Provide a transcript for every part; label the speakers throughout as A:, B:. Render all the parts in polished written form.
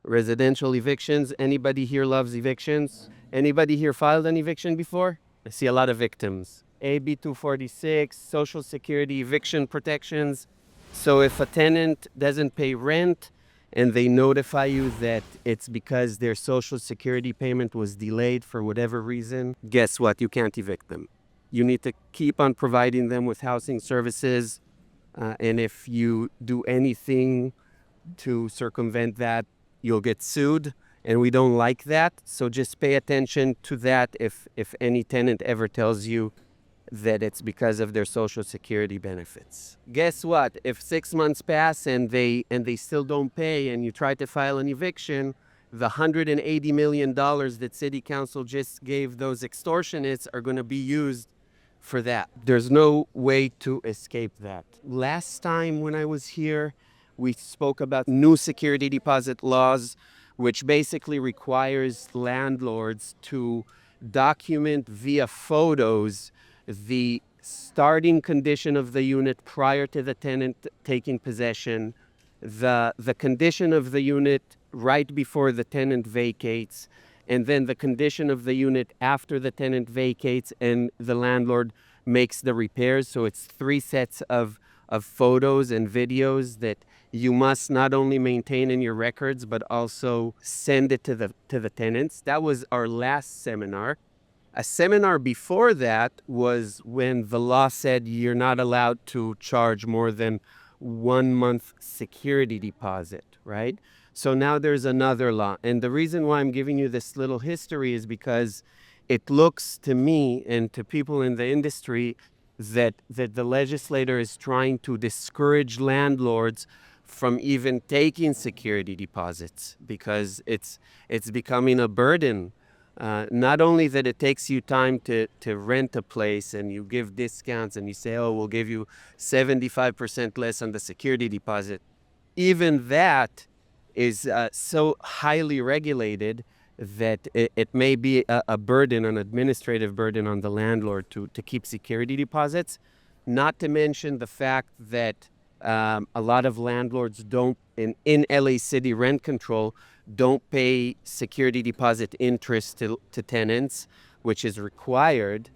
A: Residential evictions. Anybody here loves evictions? Anybody here filed an eviction before? I see a lot of victims. AB 246, Social Security eviction protections. So if a tenant doesn't pay rent and they notify you that it's because their Social Security payment was delayed for whatever reason, guess what? You can't evict them. You need to keep on providing them with housing services. And if you do anything to circumvent that, you'll get sued. And we don't like that. So just pay attention to that if any tenant ever tells you that it's because of their Social Security benefits. Guess what? If 6 months pass and they still don't pay and you try to file an eviction, the $180 million that City Council just gave those extortionists are going to be used for that. There's no way to escape that. Last time when I was here, we spoke about new security deposit laws, which basically requires landlords to document via photos the starting condition of the unit prior to the tenant taking possession, the condition of the unit right before the tenant vacates, and then the condition of the unit after the tenant vacates and the landlord makes the repairs. So it's 3 sets of photos and videos that you must not only maintain in your records, but also send it to the tenants. That was our last seminar. A seminar before that was when the law said you're not allowed to charge more than 1 month security deposit, right? So now there's another law. And the reason why I'm giving you this little history is because it looks to me and to people in the industry that the legislator is trying to discourage landlords from even taking security deposits because it's becoming a burden. Not only that it takes you time to rent a place and you give discounts and you say, oh, we'll give you 75% less on the security deposit. Even that is so highly regulated that it may be a burden, an administrative burden on the landlord to keep security deposits. Not to mention the fact that a lot of landlords don't, in LA City rent control, don't pay security deposit interest to tenants, which is required.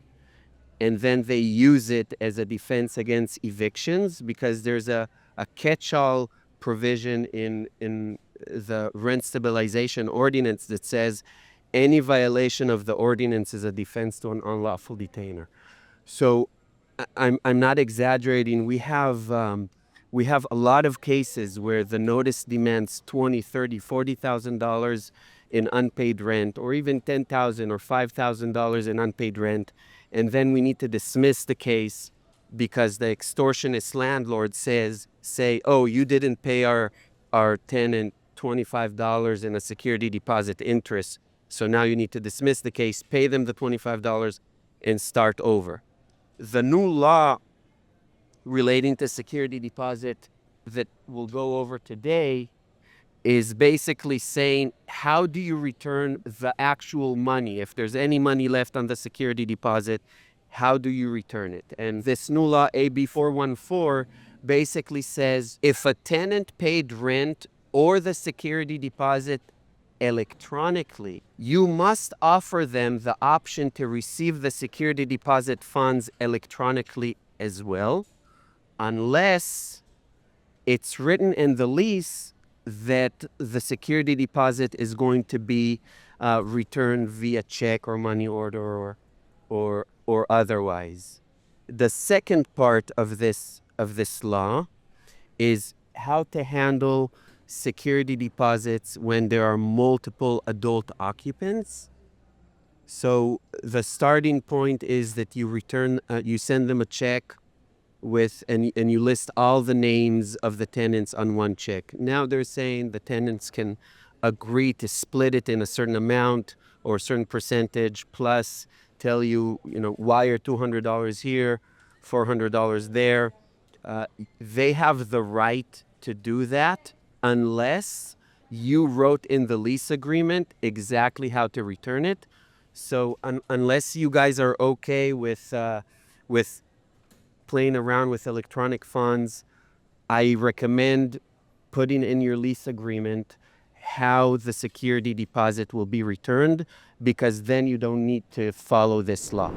A: And then they use it as a defense against evictions because there's a catch-all provision in the rent stabilization ordinance that says any violation of the ordinance is a defense to an unlawful detainer. So I'm not exaggerating. We have a lot of cases where the notice demands $20,000, $30,000, $40,000 in unpaid rent, or even $10,000 or $5,000 in unpaid rent, and then we need to dismiss the case because the extortionist landlord say, oh, you didn't pay our tenant $25 in a security deposit interest, so now you need to dismiss the case, pay them the $25, and start over. The new law relating to security deposit that we'll go over today is basically saying, how do you return the actual money? If there's any money left on the security deposit, how do you return it? And this new law, AB 414, basically says if a tenant paid rent or the security deposit electronically, you must offer them the option to receive the security deposit funds electronically as well, unless it's written in the lease that the security deposit is going to be returned via check or money order or otherwise. The second part of this law is how to handle security deposits when there are multiple adult occupants. So the starting point is that you send them a check and you list all the names of the tenants on one check. Now they're saying the tenants can agree to split it in a certain amount or a certain percentage, plus tell you, wire $200 here, $400 there. They have the right to do that unless you wrote in the lease agreement exactly how to return it. So unless you guys are okay with playing around with electronic funds, I recommend putting in your lease agreement how the security deposit will be returned, because then you don't need to follow this law.